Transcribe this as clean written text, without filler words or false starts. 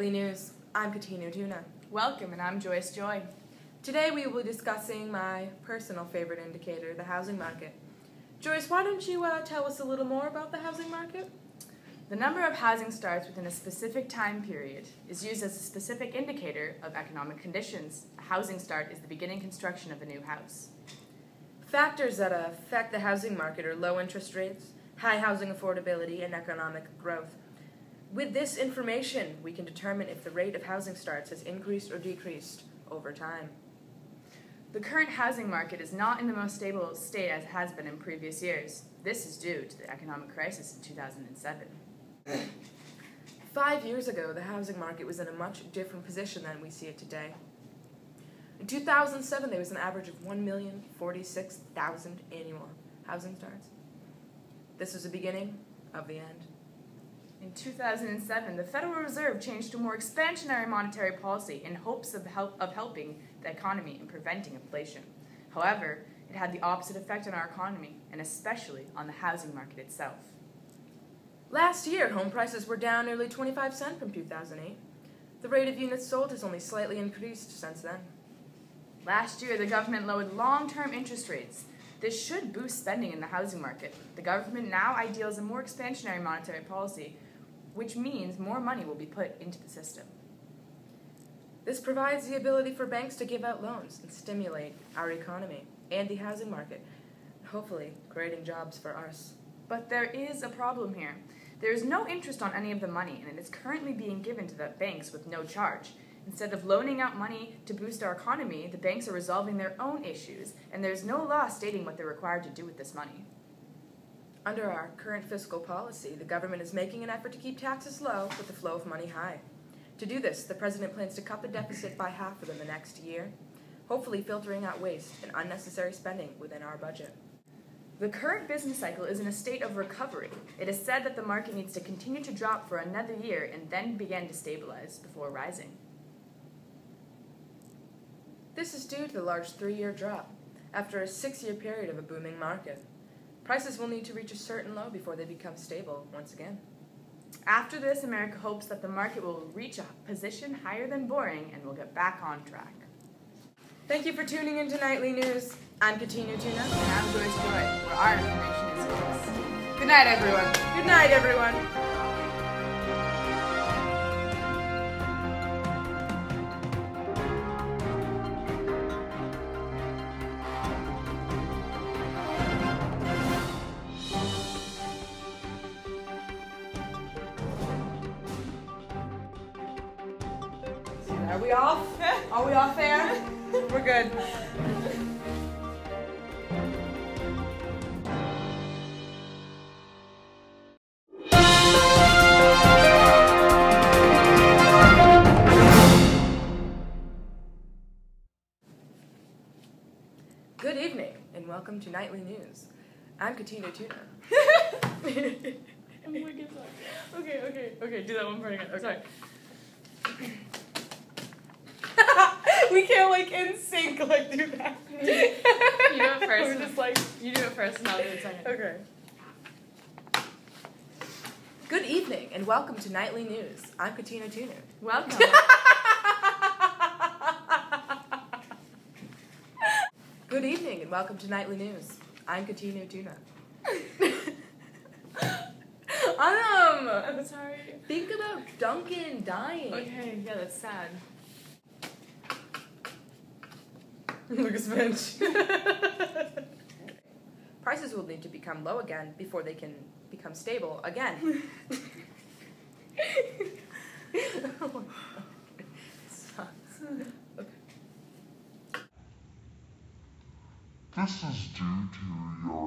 Nightly News. I'm Katina Tuna. Welcome, and I'm Joyce Joy. Today we will be discussing my personal favorite indicator, the housing market. Joyce, why don't you tell us a little more about the housing market? The number of housing starts within a specific time period is used as a specific indicator of economic conditions. A housing start is the beginning construction of a new house. Factors that affect the housing market are low interest rates, high housing affordability, and economic growth. With this information, we can determine if the rate of housing starts has increased or decreased over time. The current housing market is not in the most stable state as it has been in previous years. This is due to the economic crisis in 2007. 5 years ago, the housing market was in a much different position than we see it today. In 2007, there was an average of 1,046,000 annual housing starts. This was the beginning of the end. In 2007, the Federal Reserve changed to a more expansionary monetary policy in hopes of helping the economy and preventing inflation. However, it had the opposite effect on our economy, and especially on the housing market itself. Last year, home prices were down nearly 25 cents from 2008. The rate of units sold has only slightly increased since then. Last year, the government lowered long-term interest rates. This should boost spending in the housing market. The government now ideals a more expansionary monetary policy, which means more money will be put into the system. This provides the ability for banks to give out loans and stimulate our economy and the housing market, hopefully creating jobs for us. But there is a problem here. There is no interest on any of the money, and it is currently being given to the banks with no charge. Instead of loaning out money to boost our economy, the banks are resolving their own issues, and there's no law stating what they're required to do with this money. Under our current fiscal policy, the government is making an effort to keep taxes low but the flow of money high. To do this, the president plans to cut the deficit by half within the next year, hopefully filtering out waste and unnecessary spending within our budget. The current business cycle is in a state of recovery. It is said that the market needs to continue to drop for another year and then begin to stabilize before rising. This is due to the large 3-year drop after a 6-year period of a booming market. Prices will need to reach a certain low before they become stable once again. After this, America hopes that the market will reach a position higher than boring and will get back on track. Thank you for tuning in to Nightly News. I'm Katina Tuna. And I'm Joyce Joy, where our information is yours. Good night, everyone. Good night, everyone. Are we off? Are we off air? We're good. Good evening, and welcome to Nightly News. I'm Katina Tuna. Okay, do that one part again. Sorry. We can't in sync do that. You do it first. We're just you do it first and I'll do it second. Okay. Good evening and welcome to Nightly News. I'm Katina Tuna. Welcome. Good evening and welcome to Nightly News. I'm Katina Tuna. I'm sorry. Think about Duncan dying. Okay, yeah, that's sad. Lucas Finch. Prices will need to become low again before they can become stable again. Oh my God. It sucks. Okay. This is due to your...